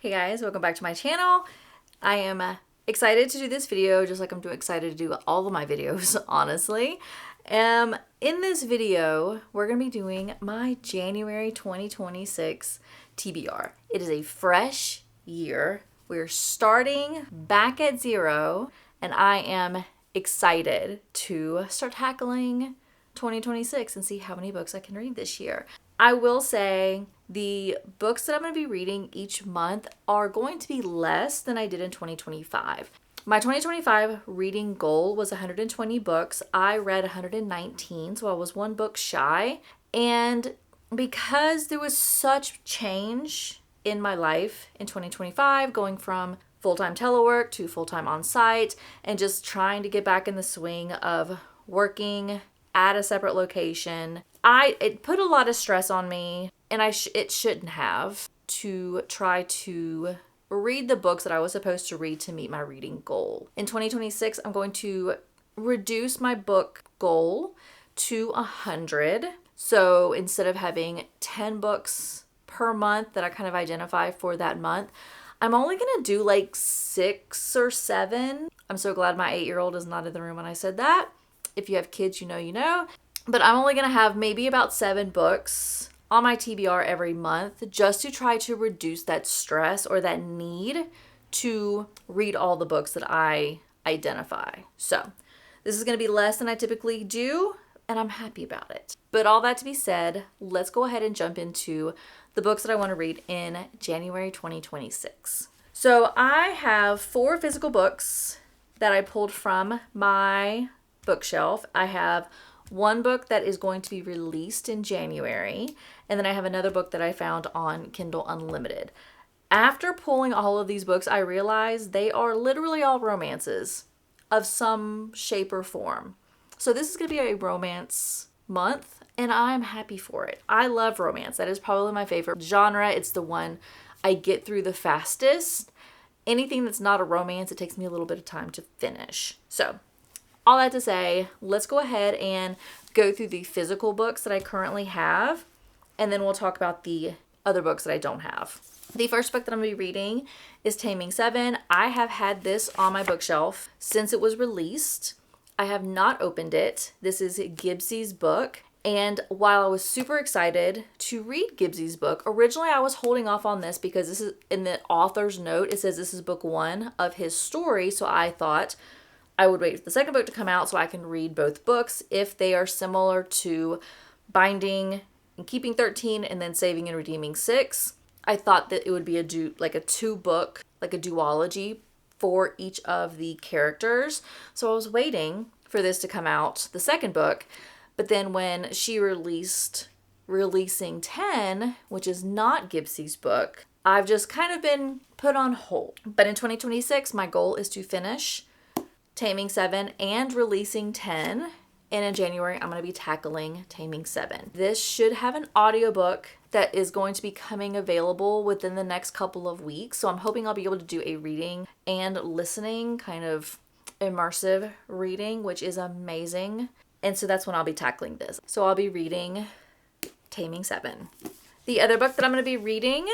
Hey guys, welcome back to my channel. I am excited to do this video just like I'm excited to do all of my videos, honestly. In this video, we're going to be doing my January 2026 TBR. It is a fresh year. We're starting back at zero, and I am excited to start tackling 2026 and see how many books I can read this year. I will say the books that I'm going to be reading each month are going to be less than I did in 2025. My 2025 reading goal was 120 books. I read 119, so I was one book shy. And because there was such change in my life in 2025, going from full-time telework to full-time on-site, and just trying to get back in the swing of working at a separate location, it put a lot of stress on me, and it shouldn't have, to try to read the books that I was supposed to read to meet my reading goal. In 2026, I'm going to reduce my book goal to 100. So instead of having 10 books per month that I kind of identify for that month, I'm only going to do like 6 or 7. I'm so glad my 8-year-old is not in the room when I said that. If you have kids, you know. But I'm only going to have maybe about 7 books on my TBR every month, just to try to reduce that stress or that need to read all the books that I identify. So this is going to be less than I typically do, and I'm happy about it. But all that to be said, let's go ahead and jump into the books that I want to read in January 2026. So I have 4 physical books that I pulled from my bookshelf. I have one book that is going to be released in January, and then I have another book that I found on Kindle Unlimited. After pulling all of these books, I realized they are literally all romances of some shape or form. So this is going to be a romance month, and I'm happy for it. I love romance. That is probably my favorite genre. It's the one I get through the fastest. Anything that's not a romance, it takes me a little bit of time to finish. So all that to say, let's go ahead and go through the physical books that I currently have, and then we'll talk about the other books that I don't have. The first book that I'm going to be reading is Taming 7. I have had this on my bookshelf since it was released. I have not opened it. This is Gibbs's book, and while I was super excited to read Gibbs's book, originally I was holding off on this because this is in the author's note. It says this is book 1 of his story, so I thought I would wait for the second book to come out so I can read both books if they are similar to Binding and Keeping 13 and then Saving and Redeeming 6. I thought that it would be a 2-book, like a duology for each of the characters. So I was waiting for this to come out, the second book. But then when she released Releasing 10, which is not Gibbs's book, I've just kind of been put on hold. But in 2026, my goal is to finish Taming 7 and Releasing 10, and in January I'm going to be tackling Taming 7. This should have an audiobook that is going to be coming available within the next couple of weeks, so I'm hoping I'll be able to do a reading and listening, kind of immersive reading, which is amazing, and so that's when I'll be tackling this. So I'll be reading Taming 7. The other book that I'm going to be reading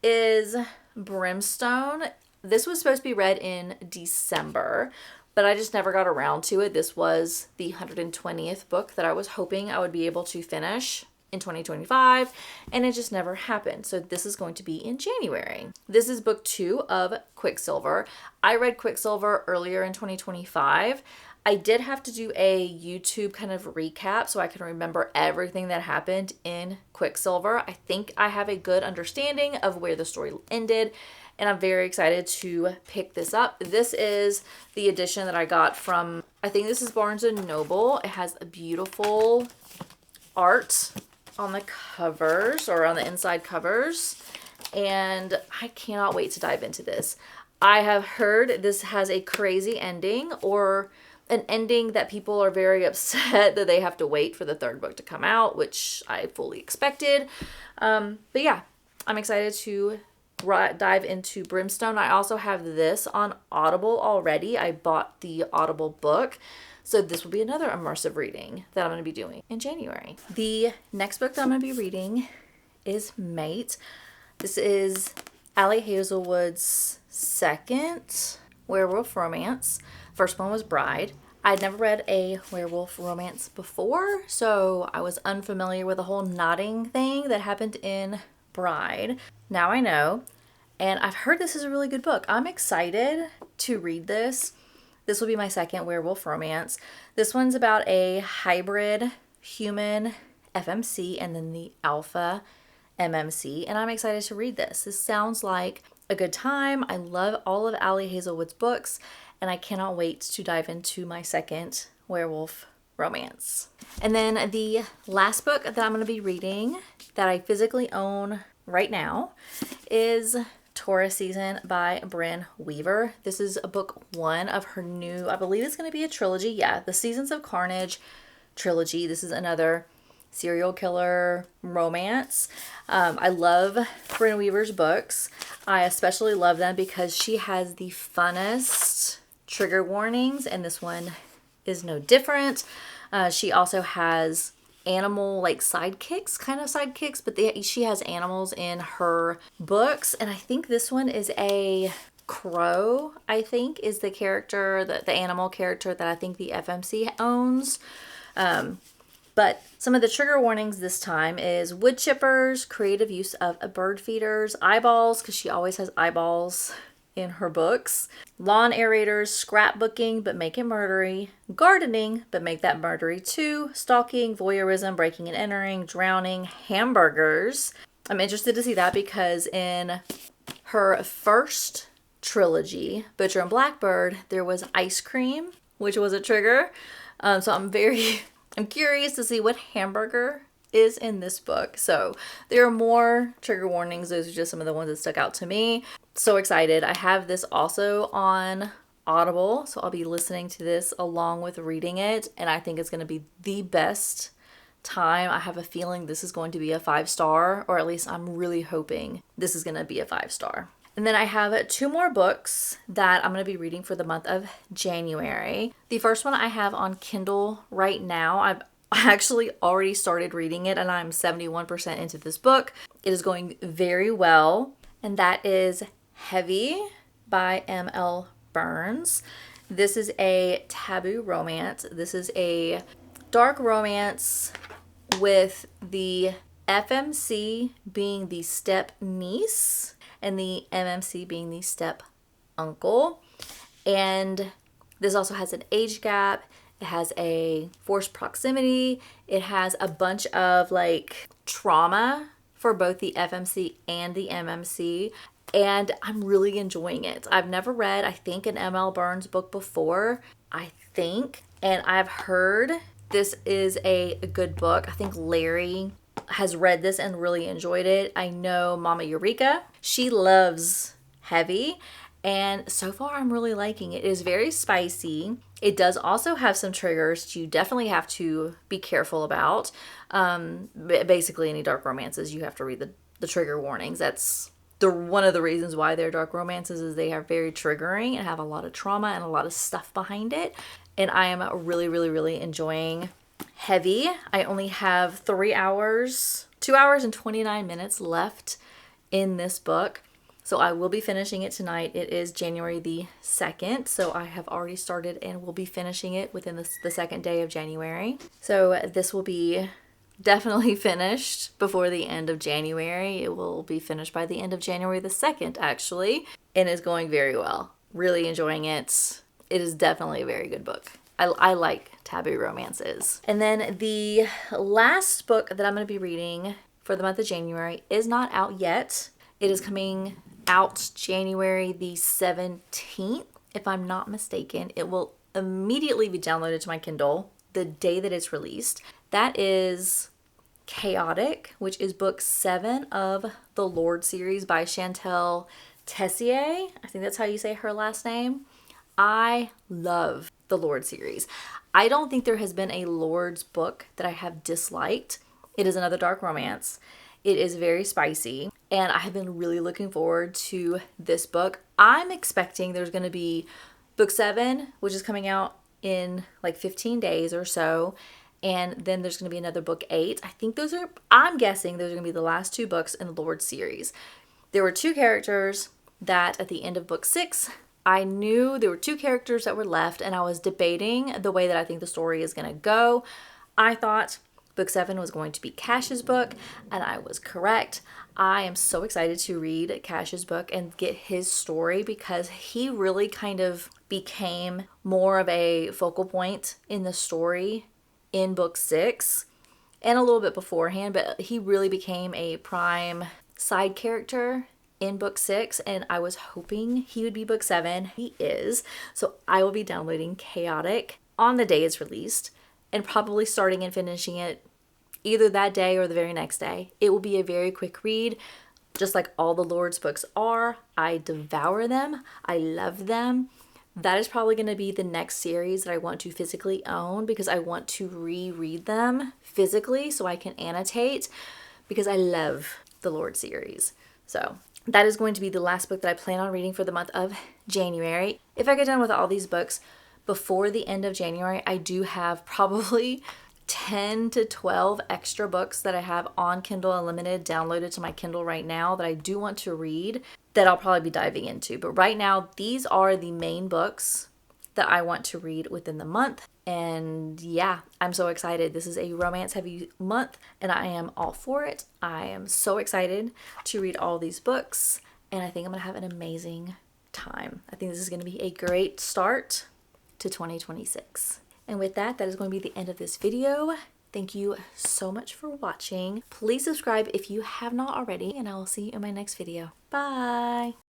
is Brimstone. This was supposed to be read in December, but I just never got around to it. This was the 120th book that I was hoping I would be able to finish in 2025, and it just never happened. So this is going to be in January. This is book 2 of Quicksilver. I read Quicksilver earlier in 2025. I did have to do a YouTube kind of recap so I can remember everything that happened in Quicksilver. I think I have a good understanding of where the story ended, and I'm very excited to pick this up. This is the edition that I got from, I think this is Barnes & Noble. It has a beautiful art on the covers, or on the inside covers, and I cannot wait to dive into this. I have heard this has a crazy ending, or an ending that people are very upset that they have to wait for the 3rd book to come out, which I fully expected. But yeah, I'm excited to dive into Brimstone. I also have this on Audible already. I bought the Audible book, so this will be another immersive reading that I'm going to be doing in January. The next book that I'm going to be reading is Mate. This is Allie Hazelwood's second werewolf romance. First one was Bride. I'd never read a werewolf romance before, so I was unfamiliar with the whole nodding thing that happened in Bride. Now I know, and I've heard this is a really good book. I'm excited to read this. This will be my second werewolf romance. This one's about a hybrid human FMC and then the alpha MMC, and I'm excited to read this. This sounds like a good time. I love all of Allie Hazelwood's books, and I cannot wait to dive into my second werewolf romance. And then the last book that I'm going to be reading that I physically own right now is Taurus Season by Brynne Weaver. This is a book one of her new, I believe it's going to be a trilogy. Yeah, the Seasons of Carnage trilogy. This is another serial killer romance. I love Brynne Weaver's books. I especially love them because she has the funnest trigger warnings, and this one is no different. She also has animal like sidekicks, but she has animals in her books, and I think this one is a crow, I think is the character, the animal character that I think the FMC owns. But some of the trigger warnings this time is wood chippers, creative use of a bird feeders, eyeballs, because she always has eyeballs in her books, lawn aerators, scrapbooking, but make it murdery, gardening, but make that murdery too, stalking, voyeurism, breaking and entering, drowning, hamburgers. I'm interested to see that because in her first trilogy, Butcher and Blackbird, there was ice cream, which was a trigger. So I'm curious to see what hamburger is in this book. So there are more trigger warnings. Those are just some of the ones that stuck out to me. So excited. I have this also on Audible, so I'll be listening to this along with reading it, and I think it's going to be the best time. I have a feeling this is going to be a 5-star, or at least I'm really hoping this is going to be a 5-star. And then I have 2 more books that I'm going to be reading for the month of January. The first one I have on Kindle right now. I've actually already started reading it, and I'm 71% into this book. It is going very well, and that is Heavy by M.L. Burns. This is a taboo romance. This is a dark romance with the FMC being the step niece and the MMC being the step uncle. And this also has an age gap. It has a forced proximity. It has a bunch of like trauma for both the FMC and the MMC. And I'm really enjoying it. I've never read, I think, an M.L. Burns book before, I think. And I've heard this is a good book. I think Larry has read this and really enjoyed it. I know Mama Eureka, she loves Heavy. And so far, I'm really liking it. It is very spicy. It does also have some triggers you definitely have to be careful about. Basically, any dark romances, you have to read the trigger warnings. That's one of the reasons why they're dark romances, is they are very triggering and have a lot of trauma and a lot of stuff behind it. And I am really, really, really enjoying Heavy. I only have 2 hours and 29 minutes left in this book. So I will be finishing it tonight. It is January the 2nd. So I have already started and will be finishing it within the second day of January. So this will be definitely finished before the end of January. It will be finished by the end of January the 2nd, actually, and is going very well. Really enjoying it. It is definitely a very good book. I like taboo romances. And then the last book that I'm going to be reading for the month of January is not out yet. It is coming out January the 17th, if I'm not mistaken. It will immediately be downloaded to my Kindle the day that it's released. That is Chaotic, which is book 7 of the Lord series by Chantel Tessier. I think that's how you say her last name. I love the Lord series. I don't think there has been a Lord's book that I have disliked. It is another dark romance. It is very spicy, and I have been really looking forward to this book. I'm expecting there's going to be book 7, which is coming out in like 15 days or so, and then there's going to be another book 8. I'm guessing those are going to be the last 2 books in the Lord series. there were two characters that at the end of book 6, I knew there were two characters that were left, and I was debating the way that I think the story is going to go. I thought book 7 was going to be Cash's book, and I was correct. I am so excited to read Cash's book and get his story because he really kind of became more of a focal point in the story in book 6 and a little bit beforehand, but he really became a prime side character in book 6, and I was hoping he would be book 7. He is. So I will be downloading Chaotic on the day it's released and probably starting and finishing it either that day or the very next day. It will be a very quick read, just like all the Lord's books are. I devour them. I love them. That is probably going to be the next series that I want to physically own because I want to reread them physically so I can annotate because I love the Lord series. So that is going to be the last book that I plan on reading for the month of January. If I get done with all these books before the end of January, I do have probably 10 to 12 extra books that I have on Kindle Unlimited downloaded to my Kindle right now that I do want to read that I'll probably be diving into. But right now, these are the main books that I want to read within the month. And yeah, I'm so excited. This is a romance heavy month and I am all for it. I am so excited to read all these books and I think I'm going to have an amazing time. I think this is going to be a great start to 2026. And with that, that is going to be the end of this video. Thank you so much for watching. Please subscribe if you have not already, and I will see you in my next video. Bye!